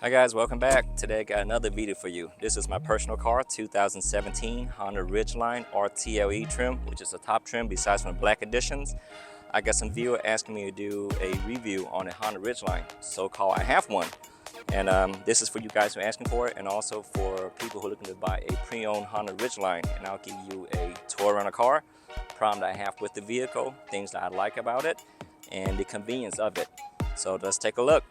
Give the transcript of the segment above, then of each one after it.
Hi guys, welcome back. Today I got another video for you. This is my personal car, 2017 Honda Ridgeline RTLE trim, which is a top trim besides from the black editions. I got some viewer asking me to do a review on a Honda Ridgeline, so-called I have one. And this is for you guys who are asking for it, and also for people who are looking to buy a pre-owned Honda Ridgeline. And I'll give you a tour around the car, problem that I have with the vehicle, things that I like about it, and the convenience of it. So let's take a look.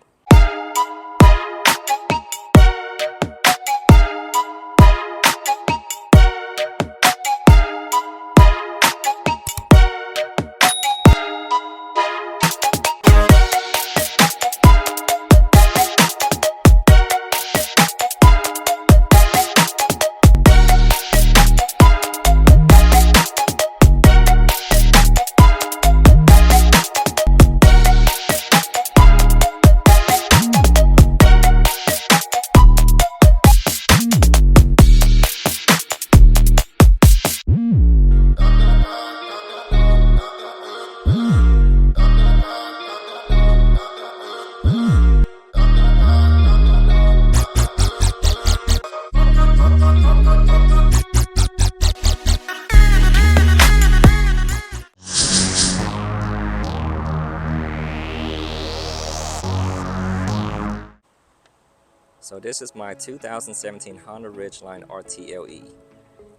So this is my 2017 Honda Ridgeline RTLE.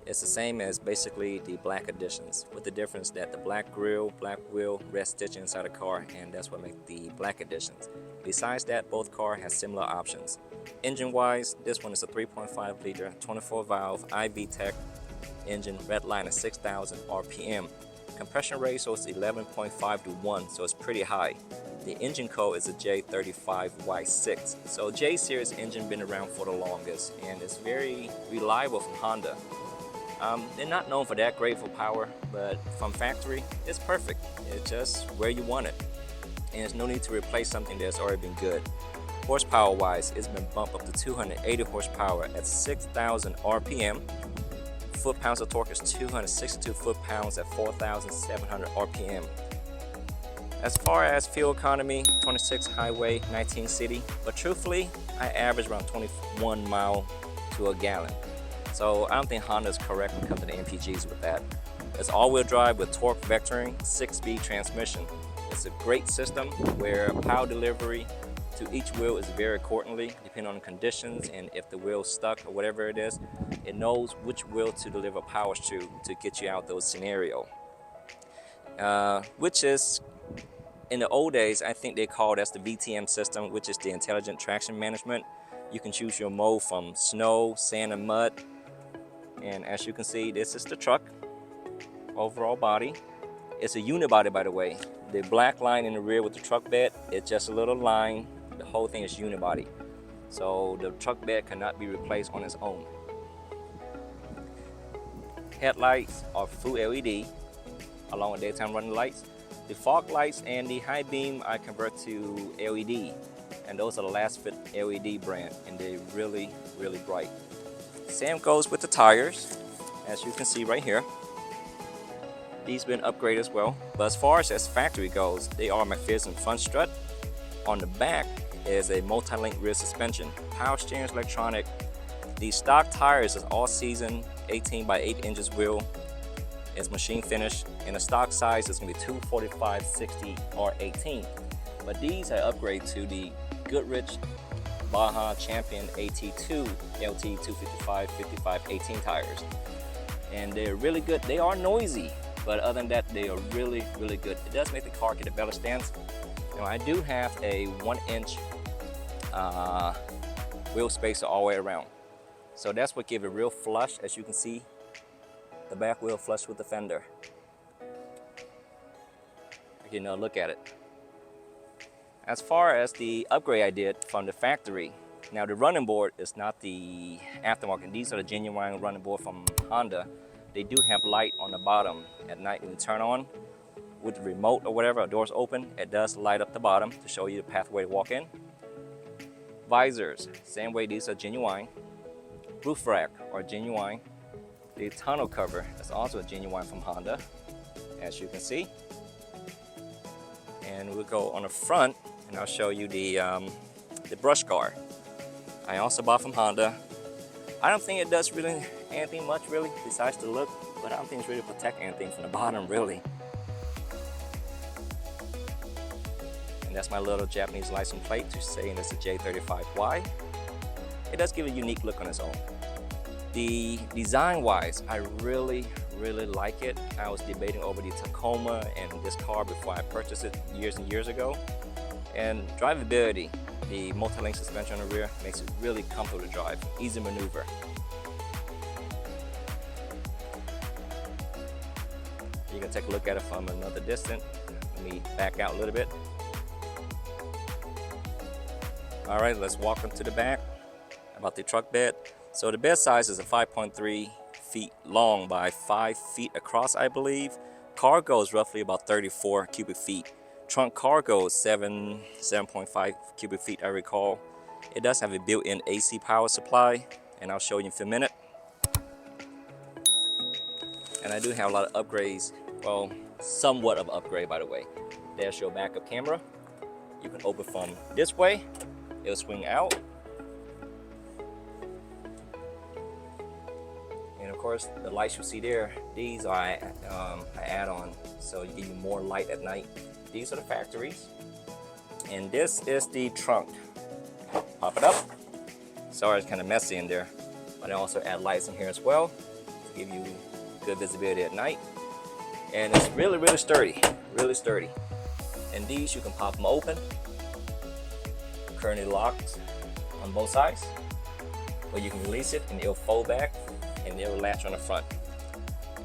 It's the same as basically the black editions, with the difference that the black grille, black wheel, red stitch inside the car, and that's what makes the black editions. Besides that, both cars have similar options. Engine-wise, this one is a 3.5 liter, 24 valve iVTEC engine, redline at 6,000 RPM. Compression ratio is 11.5 to 1, so it's pretty high. The engine code is a J35Y6. So J series engine been around for the longest, and it's very reliable from Honda. They're not known for that great for power, but from factory, it's perfect. It's just where you want it. And there's no need to replace something that's already been good. Horsepower wise, it's been bumped up to 280 horsepower at 6,000 RPM. Foot-pounds of torque is 262 foot-pounds at 4,700 RPM. As far as fuel economy, 26 highway, 19 city, but truthfully, I average around 21 miles to a gallon. So I don't think Honda is correct when it comes to the MPGs with that. It's all-wheel drive with torque vectoring, 6-speed transmission. It's a great system where power delivery to each wheel is very accordingly, depending on the conditions, and if the wheel's stuck or whatever it is, it knows which wheel to deliver power to get you out those scenarios. Which is, in the old days, I think they called us the VTM system, which is the Intelligent Traction Management. You can choose your mode from snow, sand, and mud. And as you can see, this is the truck, overall body. It's a unibody, by the way. The black line in the rear with the truck bed, it's just a little line. The whole thing is unibody. So the truck bed cannot be replaced on its own. Headlights are full LED, along with daytime running lights. The fog lights and the high beam I convert to LED, and those are the last fit LED brand, and they're really, really bright. Same goes with the tires, as you can see right here. These been upgraded as well, but as far as factory goes, they are McPherson front strut. On the back is a multi-link rear suspension, power steering is electronic. The stock tires is all season 18 by 8 inches wheel. It's machine finish, and the stock size is going to be 245, 60, or 18. But these I upgrade to the Goodrich Baja Champion AT2 LT 255, 55, 18 tires. And they're really good. They are noisy, but other than that, they are really, really good. It does make the car get a better stance. Now, I do have a 1-inch wheel spacer all the way around. So that's what gives it real flush, as you can see. The back wheel flush with the fender. You know, look at it. As far as the upgrade I did from the factory, now the running board is not the aftermarket. These are the genuine running board from Honda. They do have light on the bottom at night when you turn on with the remote or whatever, doors open, it does light up the bottom to show you the pathway to walk in. Visors, same way, these are genuine. Roof rack are genuine. The tonneau cover is also a genuine from Honda, as you can see. And we'll go on the front, and I'll show you the brush guard. I also bought from Honda. I don't think it does really anything much really besides the look, but I don't think it's really protect anything from the bottom really. And that's my little Japanese license plate to saying it's a J35Y. It does give a unique look on its own. The design-wise, I really like it. I was debating over the Tacoma and this car before I purchased it years and years ago. And drivability, the multi-link suspension on the rear makes it really comfortable to drive, easy maneuver. You can take a look at it from another distance. Let me back out a little bit. All right, let's walk into the back about the truck bed. So the bed size is a 5.3 feet long by 5 feet across, I believe. Cargo is roughly about 34 cubic feet. Trunk cargo is 7.5 cubic feet, I recall. It does have a built-in AC power supply, and I'll show you in a few minutes. And I do have a lot of upgrades. Well, somewhat of upgrade, by the way. There's your backup camera. You can open from this way. It'll swing out. And of course, the lights you see there, these are an add-on, so you give you more light at night. These are the factories. And this is the trunk. Pop it up. Sorry, it's kind of messy in there, but I also add lights in here as well to give you good visibility at night. And it's really sturdy, really sturdy. And these, you can pop them open. Currently locked on both sides, or you can release it and it'll fold back and it'll latch on the front.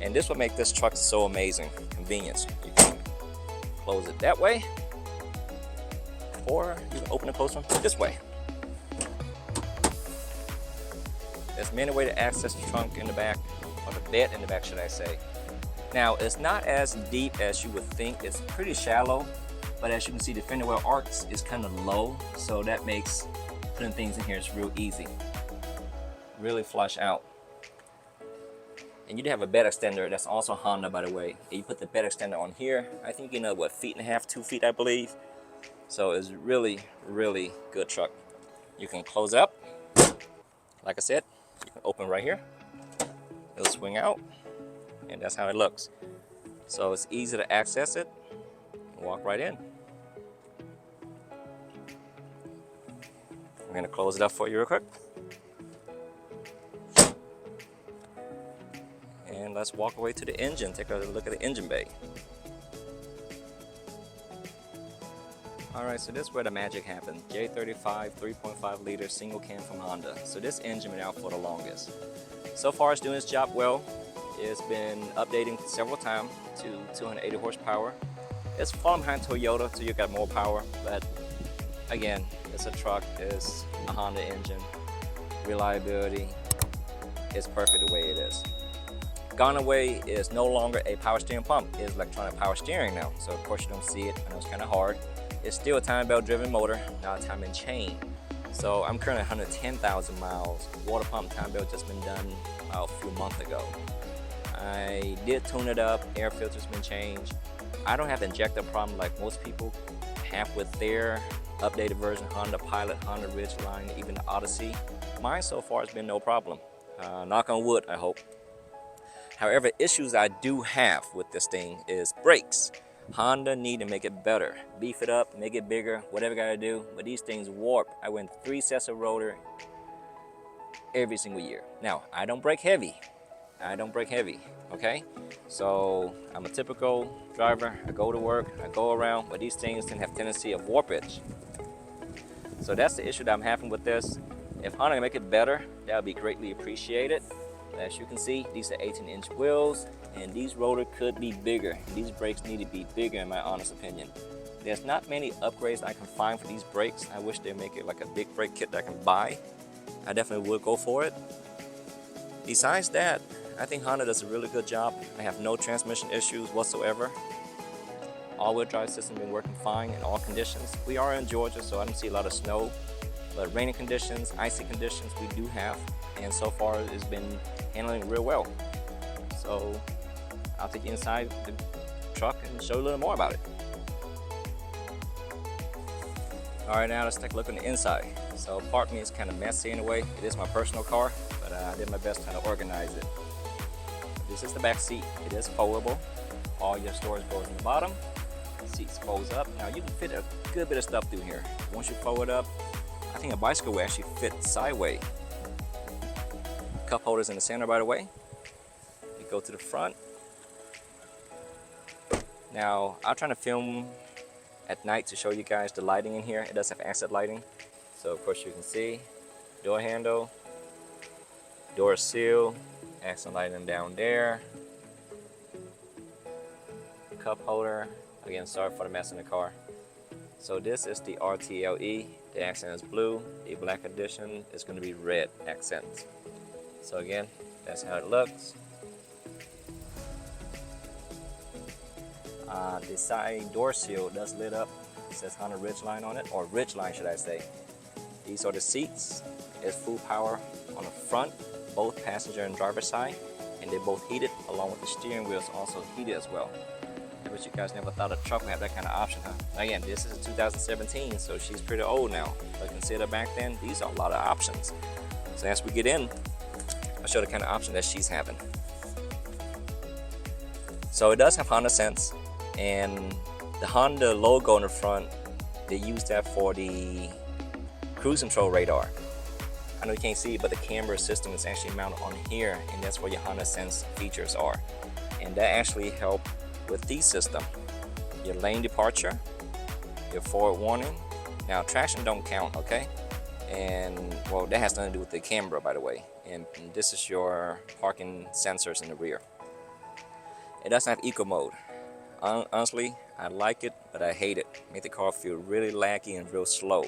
And this will make this truck so amazing. Convenience. You can close it that way, or you can open and close them this way. There's many ways to access the trunk in the back, or the bed in the back, should I say. Now, it's not as deep as you would think. It's pretty shallow, but as you can see, the fender well arcs is kind of low, so that makes putting things in here is real easy. Really flush out. And you do have a bed extender that's also Honda, by the way. You put the bed extender on here. I think you know what, 1.5 feet, 2 feet, I believe. So it's really good truck. You can close up. Like I said, you can open right here. It'll swing out, and that's how it looks. So it's easy to access it. Walk right in. I'm gonna close it up for you real quick. And let's walk away to the engine, take a look at the engine bay. Alright, so this is where the magic happened. J35 3.5 liter single cam from Honda. So this engine been out for the longest. So far it's doing its job well. It's been updating several times to 280 horsepower. It's falling behind Toyota, so you got more power, but again, it's a truck, it's a Honda engine. Reliability is perfect the way it is. Gone away is no longer a power steering pump, it's electronic power steering now. So of course you don't see it, I know it's kind of hard. It's still a timing belt driven motor, not a timing chain. So I'm currently 110,000 miles. Water pump timing belt just been done a few months ago. I did tune it up, air filter's been changed. I don't have injector problem like most people have with their updated version Honda Pilot, Honda Ridgeline, even the Odyssey. Mine so far has been no problem. Knock on wood, I hope. However, issues I do have with this thing is brakes. Honda need to make it better. Beef it up, make it bigger, whatever you gotta do. But these things warp. I went 3 sets of rotor every single year. Now, I don't brake heavy. Okay? So, I'm a typical driver. I go to work, I go around, but these things can have tendency of warpage. So that's the issue that I'm having with this. If Honda can make it better, that would be greatly appreciated. As you can see, these are 18-inch wheels, and these rotor could be bigger. These brakes need to be bigger in my honest opinion. There's not many upgrades I can find for these brakes. I wish they'd make it like a big brake kit that I can buy. I definitely would go for it. Besides that, I think Honda does a really good job. I have no transmission issues whatsoever. All-wheel drive system been working fine in all conditions. We are in Georgia, so I don't see a lot of snow, but rainy conditions, icy conditions we do have, and so far it's been handling real well. So I'll take you inside the truck and show you a little more about it. Alright, now let's take a look on the inside. So part of me is kind of messy in a way. It is my personal car, but I did my best trying to organize it. This is the back seat. It is foldable. All your storage goes in the bottom. Seats folds up. Now you can fit a good bit of stuff through here. Once you fold it up, I think a bicycle will actually fit sideways. Cup holders in the center, by the way. You go to the front. Now I'm trying to film at night to show you guys the lighting in here. It does have accent lighting. So of course you can see door handle, door seal, accent lighting down there, cup holder. Again, sorry for the mess in the car. So this is the RTLE. The accent is blue. The black edition is going to be red accents. So again, that's how it looks. The side door seal does lit up. It says Honda Ridgeline on it, or Ridgeline should I say. These are the seats. It's full power on the front, both passenger and driver side, and they're both heated, along with the steering wheel is also heated as well. I bet you guys never thought a truck would have that kind of option, huh? Again, this is 2017, so she's pretty old now. But consider back then, these are a lot of options. So as we get in, I'll show the kind of option that she's having. So it does have Honda Sense, and the Honda logo on the front, they use that for the cruise control radar. I know you can't see it, but the camera system is actually mounted on here, and that's where your Honda Sense features are. And that actually helps with the system. Your lane departure, your forward warning. Now traction don't count, okay? And well, that has nothing to do with the camera, by the way. And this is your parking sensors in the rear. It doesn't have eco mode. Honestly, I like it, but I hate it. Make the car feel really laggy and real slow.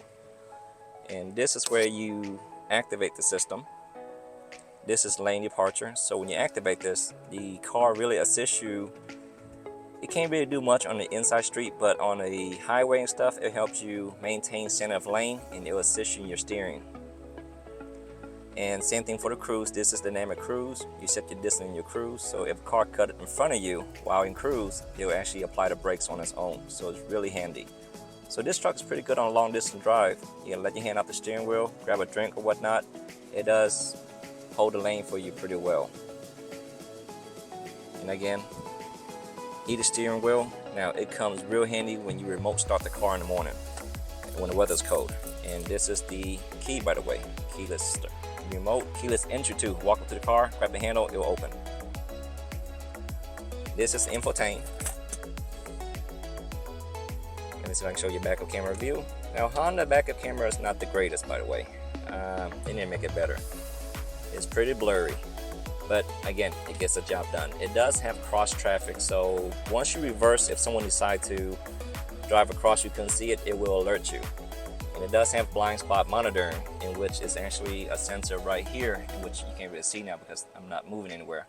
And this is where you activate the system. This is lane departure. So when you activate this, the car really assists you. It can't really do much on the inside street, but on the highway and stuff, it helps you maintain center of lane, and it will assist you in your steering. And same thing for the cruise. This is dynamic cruise. You set your distance in your cruise, so if a car cut in front of you while in cruise, it will actually apply the brakes on its own. So it's really handy. So this truck is pretty good on a long distance drive. You can let your hand off the steering wheel, grab a drink or whatnot. It does hold the lane for you pretty well. And again, heated steering wheel. Now it comes real handy when you remote start the car in the morning when the weather's cold. And this is the key, by the way, keyless start. Remote keyless entry too. Walk up to the car, grab the handle, it will open. This is the infotainment. Let me see if I can show you backup camera view. Now Honda backup camera is not the greatest, by the way. They need to make it better. It's pretty blurry, but again, it gets the job done. It does have cross traffic, so once you reverse, if someone decides to drive across you couldn't see it, it will alert you. And it does have blind spot monitoring, in which is actually a sensor right here, in which you can't really see now because I'm not moving anywhere.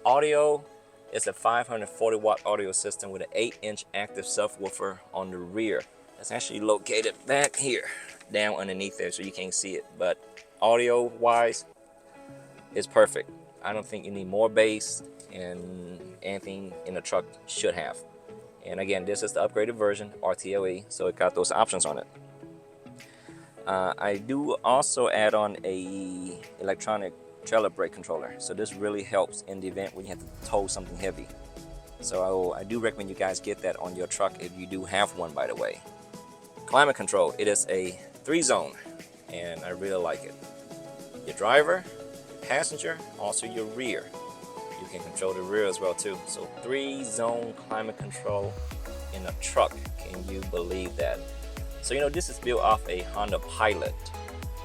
Audio is a 540 watt audio system with an 8-inch active subwoofer on the rear. It's actually located back here, down underneath there, so you can't see it. But audio wise, it's perfect. I don't think you need more bass, and anything in a truck should have. And again, this is the upgraded version, RTLE, so it got those options on it. I do also add on a electronic trailer brake controller, so this really helps in the event when you have to tow something heavy. So I do recommend you guys get that on your truck if you do have one, by the way. Climate control, it is a 3-zone, and I really like it. Your driver, passenger, also your rear. You can control the rear as well too. So 3-zone climate control in a truck. Can you believe that? So you know, this is built off a Honda Pilot.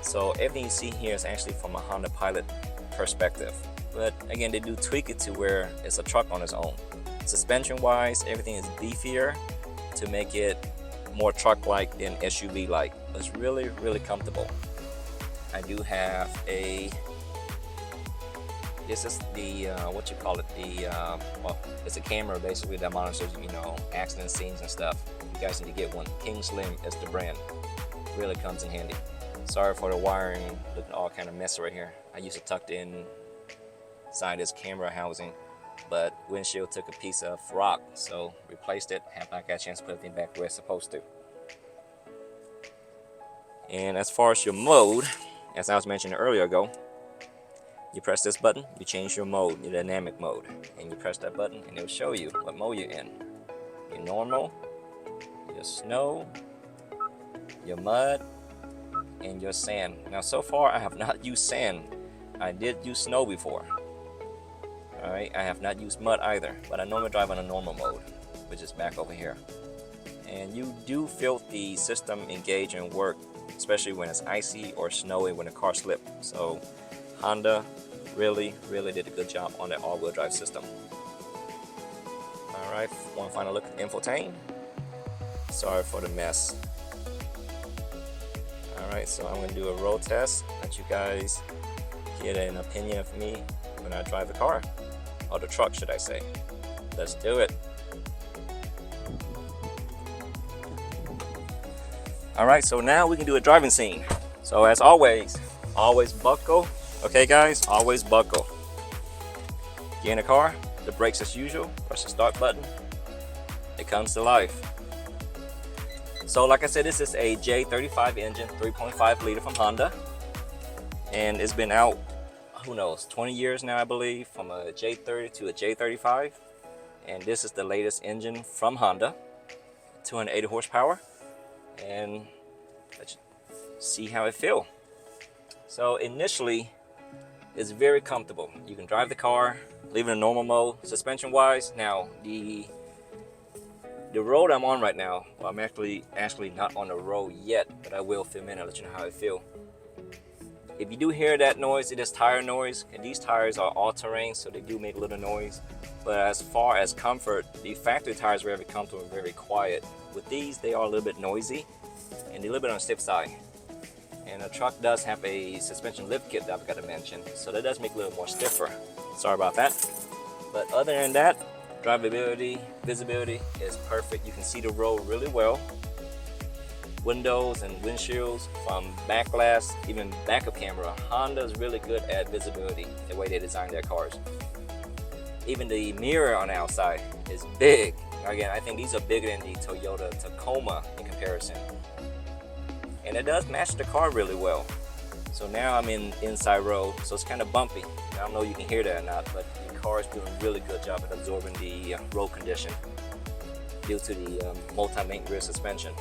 So everything you see here is actually from a Honda Pilot perspective. But again, they do tweak it to where it's a truck on its own. Suspension wise, everything is beefier to make it more truck-like than SUV-like. It's really, really comfortable. I do have this is the, what you call it, well, it's a camera basically that monitors, you know, accident scenes and stuff. You guys need to get one. King Slim is the brand. Really comes in handy. Sorry for the wiring, looking all kind of messy right here. I used to tuck it inside this camera housing, but windshield took a piece of rock, so replaced it. Have not got a chance to put everything back where it's supposed to. And as far as your mode, as I was mentioning earlier ago, you press this button, you change your mode, your dynamic mode, and you press that button and it will show you what mode you're in. Your normal, your snow, your mud, and your sand. Now so far I have not used sand. I did use snow before. Alright, I have not used mud either, but I normally drive on a normal mode, which is back over here. And you do feel the system engage and work, especially when it's icy or snowy when the car slips. So Honda really did a good job on that all-wheel drive system. Alright, one final look at the infotainment. Sorry for the mess. Alright, so I'm going to do a road test, let you guys get an opinion of me when I drive the car, or the truck should I say. Let's do it. Alright, so now we can do a driving scene. So as always buckle. Okay guys, always buckle. Get in the car, the brakes as usual, press the start button, it comes to life. So like I said, this is a J35 engine, 3.5 liter from Honda. And it's been out, who knows, 20 years now I believe, from a J30 to a J35. And this is the latest engine from Honda, 280 horsepower. And let's see how it feels. So initially, it's very comfortable. You can drive the car, leave it in normal mode. Suspension wise, now the road I'm on right now, well, I'm actually not on the road yet, but I will film in and let you know how I feel. If you do hear that noise, it is tire noise, and these tires are all-terrain, so they do make a little noise. But as far as comfort, the factory tires are very comfortable and very quiet. With these, they are a little bit noisy and they're a little bit on the stiff side. And the truck does have a suspension lift kit that I've got to mention, so that does make it a little more stiffer. Sorry about that. But other than that, drivability, visibility is perfect. You can see the road really well. Windows and windshields, from back glass, even backup camera. Honda is really good at visibility, the way they design their cars. Even the mirror on the outside is big. Again, I think these are bigger than the Toyota Tacoma in comparison. And it does match the car really well. So now I'm in inside road, so it's kind of bumpy. I don't know if you can hear that or not, but the car is doing a really good job at absorbing the road condition due to the multi-link rear suspension.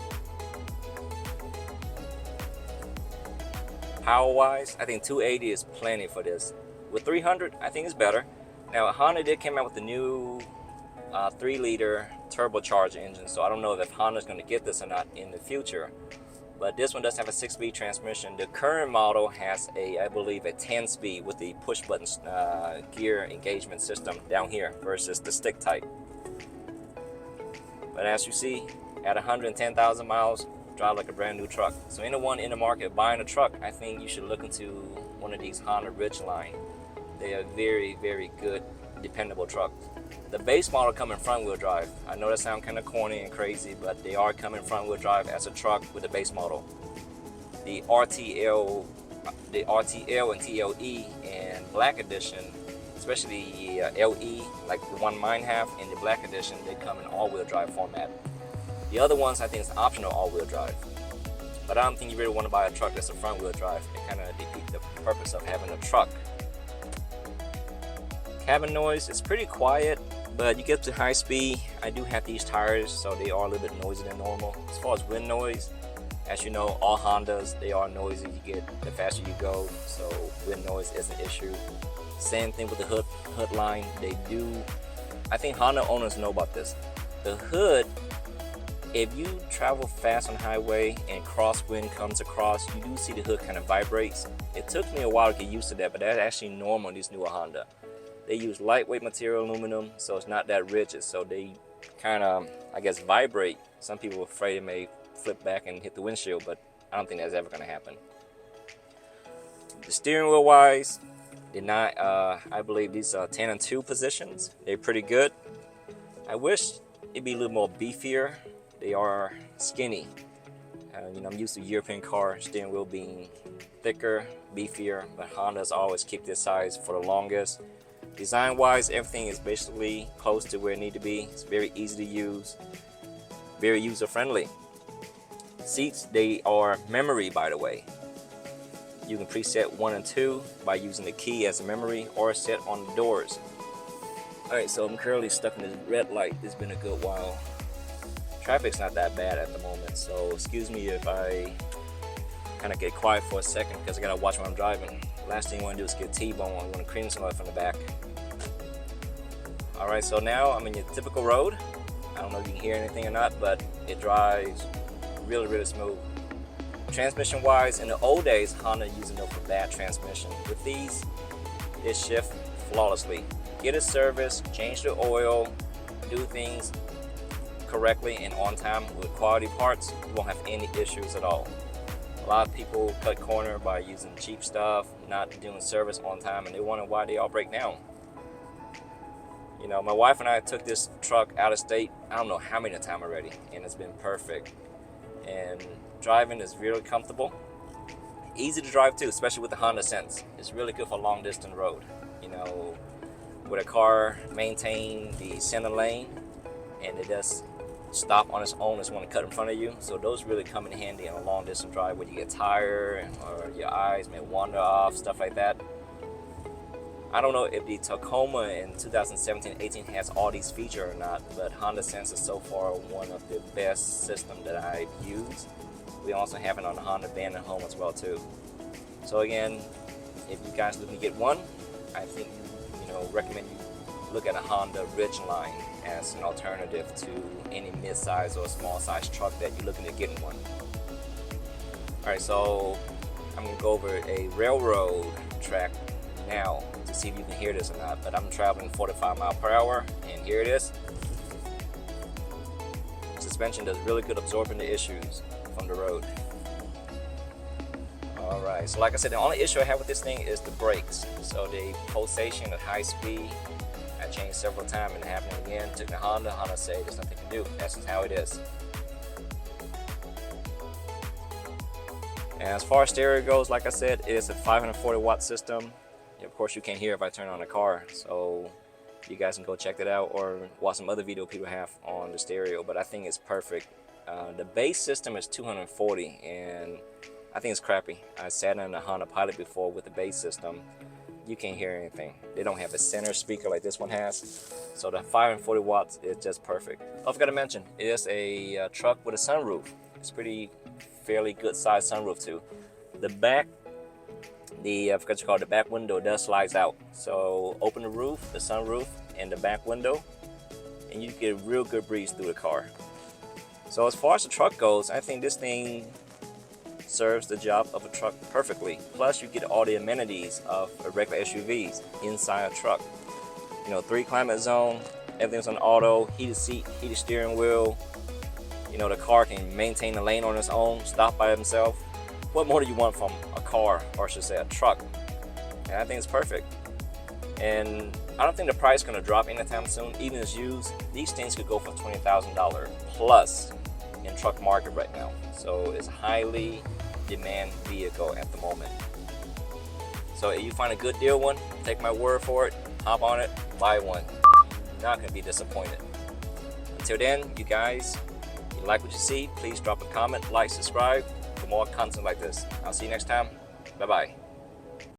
Power-wise, I think 280 is plenty for this. With 300, I think it's better. Now, Honda did come out with the new 3-liter turbocharged engine, so I don't know if Honda's going to get this or not in the future. But this one does have a 6-speed transmission. The current model has I believe, a 10-speed with the push-button gear engagement system down here versus the stick type. But as you see, at 110,000 miles, drive like a brand new truck. So anyone in the market buying a truck, I think you should look into one of these Honda Ridgeline. They are very good, dependable trucks. The base model come in front-wheel drive. I know that sounds kind of corny and crazy, but they are coming front-wheel drive as a truck with the base model. The RTL and TLE and Black Edition, especially the LE, like the one mine have, and the Black Edition, they come in all-wheel drive format. The other ones, I think, is optional all-wheel drive. But I don't think you really want to buy a truck that's a front-wheel drive. It kind of defeats the purpose of having a truck. Cabin noise is pretty quiet, but you get to high speed. I do have these tires, so they are a little bit noisier than normal. As far as wind noise, as you know, all Hondas, they are noisy. You get the faster you go, so wind noise is an issue. Same thing with the hood line. They do, I think Honda owners know about this. The hood, if you travel fast on the highway and crosswind comes across, you do see the hood kind of vibrates. It took me a while to get used to that, but that's actually normal in these newer Honda. They use lightweight material, aluminum, so it's not that rigid. So they kind of, I guess, vibrate. Some people are afraid it may flip back and hit the windshield, but I don't think that's ever going to happen. The steering wheel wise, did not. I believe these are 10 and 2 positions. They're pretty good. I wish it'd be a little more beefier. They are skinny. You know, I'm used to European car steering wheel being thicker, beefier, but Honda's always keep this size for the longest. Design wise, everything is basically close to where it needs to be. It's very easy to use, very user friendly. Seats, they are memory, by the way. You can preset 1 and 2 by using the key as a memory or set on the doors. Alright, so I'm currently stuck in this red light. It's been a good while. Traffic's not that bad at the moment, so excuse me if I kind of get quiet for a second because I gotta watch when I'm driving. Last thing you want to do is get T-bone. I want to cream somebody from the back. Alright, so now I'm in your typical road. I don't know if you can hear anything or not, but it drives really, really smooth. Transmission wise, in the old days, Honda used it for bad transmission. With these, it shifts flawlessly. Get a service, change the oil, do things correctly and on time with quality parts, you won't have any issues at all. A lot of people cut corner by using cheap stuff, not doing service on time, and they wonder why they all break down. You know, my wife and I took this truck out of state, I don't know how many times already, and it's been perfect. And driving is really comfortable. Easy to drive too, especially with the Honda Sense. It's really good for long distance road. You know, with a car maintain the center lane and it does stop on its own, it's want to cut in front of you. So those really come in handy on a long distance drive where you get tired or your eyes may wander off, stuff like that. I don't know if the Tacoma in 2017-18 has all these features or not, but Honda Sense is so far one of the best systems that I've used. We also have it on the Honda Van at home as well too. So again, if you guys looking to get one, I think recommend you look at a Honda Ridgeline as an alternative to any mid-size or small size truck that you're looking to get in one. Alright, so I'm gonna go over a railroad track now to see if you can hear this or not, but I'm traveling 45 miles per hour and here it is. Suspension does really good absorbing the issues from the road. Alright, so like I said, the only issue I have with this thing is the brakes. So the pulsation at high speed, I changed several times and it happened again. Took the Honda said there's nothing to do. That's just how it is. And as far as stereo goes, like I said, it is a 540 watt system. Of course you can't hear if I turn on the car, so you guys can go check that out or watch some other video people have on the stereo, but I think it's perfect. The bass system is 240 and I think it's crappy. I sat in a Honda Pilot before with the bass system. You can't hear anything. They don't have a center speaker like this one has. So the 540 watts is just perfect. I forgot to mention, it is a truck with a sunroof. It's fairly good sized sunroof too. The back, I forgot to call it, the back window does slides out. So open the roof, the sunroof, and the back window, and you get a real good breeze through the car. So as far as the truck goes, I think this thing serves the job of a truck perfectly. Plus you get all the amenities of a regular SUVs inside a truck. 3 climate zone, everything's on auto, heated seat, heated steering wheel. The car can maintain the lane on its own, stop by itself. What more do you want from a car, or I should say a truck? And I think it's perfect. And I don't think the price is going to drop anytime soon. Even as used, these things could go for $20,000 plus in truck market right now. So it's a highly demand vehicle at the moment. So if you find a good deal one, take my word for it, hop on it, buy one. You're not going to be disappointed. Until then, you guys, if you like what you see, please drop a comment, like, subscribe for more content like this. I'll see you next time. Bye-bye.